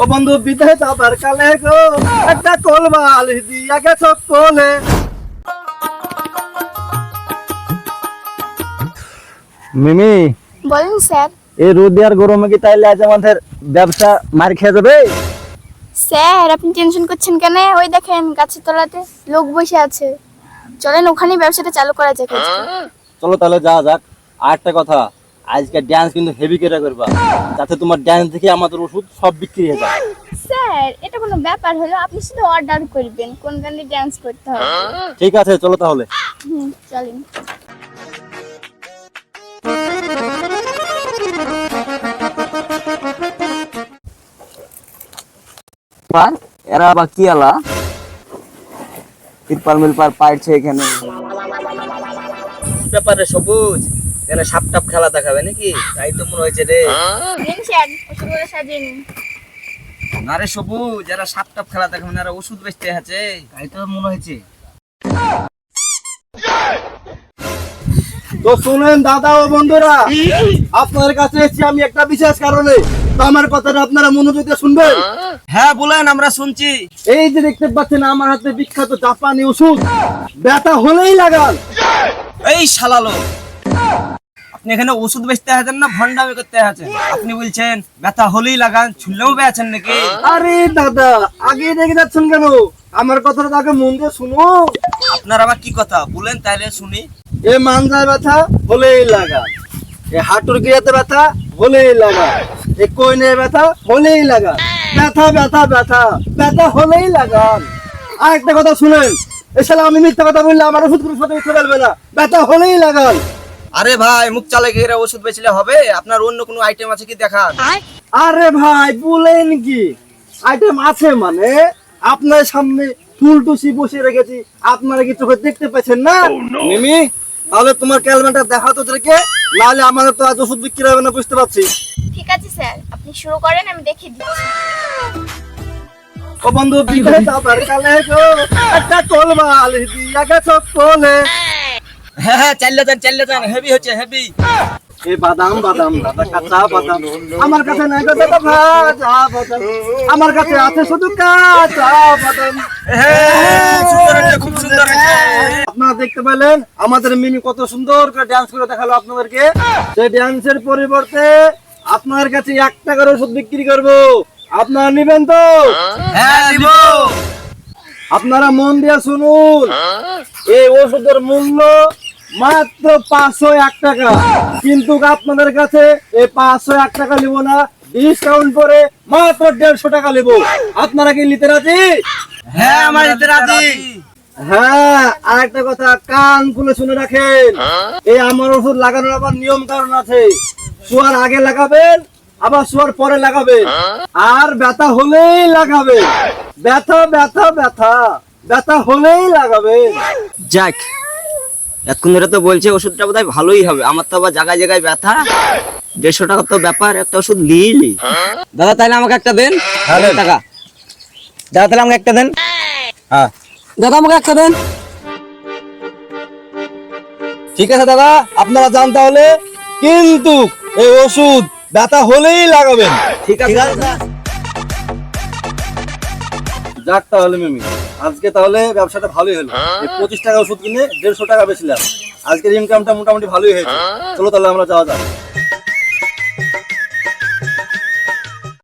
ও বন্ধু বিদেশ যাবার কালে গো একটা কোলবাল দিয়া গেছ কোলে। মিমি, বলেন স্যার। এই রোদ আর গরমে কি তাইলে আজ আমাদের ব্যবসা মার খেয়ে যাবে? স্যার আপনি টেনশন করছেন কেন? ওই দেখেন গাছের তলাতে লোক বসে আছে, চলেন ওখানেই ব্যবসাটা চালু করা যাক আজকে। চলো তাহলে যাওয়া যাক। আর একটা কথা, আজকে ড্যান্স কিন্তু হেভি করে করবা, যাতে তোমার ড্যান্স দেখে আমাদের ওষুধ সব বিক্রি হয়ে যায়। স্যার এটা কোনো ব্যাপার হলো? আপনি শুধু অর্ডার করবেন কোন গানে ডান্স করতে হবে। ঠিক আছে চলো তাহলে। চলেন। এরা আবার কি আলা তিরপাল মিলপার পাইছে এখানে? ব্যাপারে সবুজ, এরা সাপ টাপ খেলা দেখাবে নাকি? তাই তো মনে হয়েছে রে। নিন স্যার ওষুধগুলো সাজিয়ে নিন। না রে সবুজ, এরা সাপ টাপ খেলা দেখাবে না, এরা ওষুধ বেচতে আছে, তাই তো মনে হয়েছে। তো শুনেন দাদা ও বন্ধুরা, আপনাদের কাছে এসেছি আমি একটা বিশেষ কারণে। তো আমার কথাটা আপনারা মনোযোগ দিয়ে শুনবেন। হ্যাঁ বলেন, আমরা শুনছি। এই যে দেখতে পাচ্ছেন আমার হাতে বিখ্যাত জাপানি ওষুধ, ব্যথা হলেই লাগান। এই শালালো, আপনি এখানে ওষুধ বেচতে আছেন না ভন্ডামি করতে আছেন? আপনি বলছেন ব্যথা হলেই লাগান, ছুললেও বেচেন নাকি? আরে দাদা আগে রেগে যাচ্ছেন কেন? আমার কথাটা আগে মন দিয়ে শুনো। আপনার আবার কি কথা বলেন, তাইলে শুনি। এ মানজায় ব্যথা হলেই লাগান, এ হাঁটুর গিয়াতে ব্যথা হলেই লাগান, এ কোইনে ব্যথা হলেই লাগান। ব্যথা ব্যথা ব্যথা ব্যথা হলেই লাগান। আর একটা কথা শুনেন, এছাড়া আমি মিথ্যা কথা বললে আমার ওষুধ কোনো সাথে মিথ্যা বলবে না। ব্যথা হলেই লাগান। আরে ভাই, মুখ চালে গিয়ে ওষুধ বেচলে হবে? আপনার অন্য কোনো আইটেম আছে কি দেখান? আরে ভাই বলেন কি, আইটেম আছে মানে আপনার সামনে ফুলটুসি বসে রেখেছি, আপনারা কি চোখে দেখতে পাচ্ছেন না? মিমি তাহলে তোমার ক্যালমেটটা দেখা তো দেখে, নাহলে আমাদের তো আজ ওষুধ বিক্রি হবে না, বুঝতে পারছি। ঠিক আছে স্যার আপনি শুরু করেন, আমি দেখিয়ে দিচ্ছি। ও বন্ধু বিদেশ যাবার কালে গো একটা কোলবাল দিয়া গেছ কোলে। হ্যাঁ হ্যাঁ, চাইলে যান, হেভি হচ্ছে হেভি। এই বাদাম বাদাম দাদা কাঁচা বাদাম আমার কাছে নাই গো দাদা ভাজা বাদাম, আমার কাছে আছে শুধু কাঁচা বাদাম। হ্যাঁ, সুন্দর হচ্ছে, খুব সুন্দর হচ্ছে। আপনারা দেখতে পেলেন আমাদের মিমি কত সুন্দর করে ডান্স করে দেখালো আপনাদেরকে। সেই ডান্সের পরিবর্তে আপনার কাছে 1 টাকার ওষুধ বিক্রি করব, আপনারা নেবেন তো? হ্যাঁ নিব। আপনারা মন দিয়ে শুনুন, এই ওষুধের মূল্য মাত্র 501 টাকা, কিন্তু আপনাদের কাছে এই 501 টাকা নিব না, ডিসকাউন্ট করে মাত্র 150 টাকা নেব। আপনারা কি নিতে রাজি? হ্যাঁ আমার নিতে রাজি। হ্যাঁ, আর একটা কথা কান খুলে শুনে রাখেন, এই আমার ওষুধ লাগানোর আবার নিয়ম কারণ আছে। শোয়ার আগে লাগাবেন, আবার শোয়ার পরে লাগাবেন, আর ব্যথা হলেই লাগাবেন। ব্যথা ব্যথা ব্যথা ব্যথা হলেই লাগাবেন। যাক, এতক্ষণ ধরে তো বলছে ওষুধটা বোধহয় ভালোই হবে। আমার তো আবার জায়গায় জায়গায় ব্যথা, 150 টাকা তো ব্যাপার, একটা ওষুধ নিইনি। দাদা তাহলে আমাকে একটা দেন। 100 টাকা দাদা, তাহলে আমাকে একটা দেন। হ্যাঁ দাদা আমাকে একটা দেন। ঠিক আছে দাদা, আপনারা যান তাহলে, কিন্তু এই ওষুধ ব্যথা হলেই লাগাবেন। ঠিক আছে দাদা। যাক তাহলে মিমি, আজকে তাহলে ব্যবসাটা ভালোই হলো। এই 25 টাকা ওষুধ কিনে 150 টাকা বেচলাম, আজকের ইনকামটা মোটামুটি ভালোই হয়েছে। চলো তাহলে আমরা যাওয়া যাক।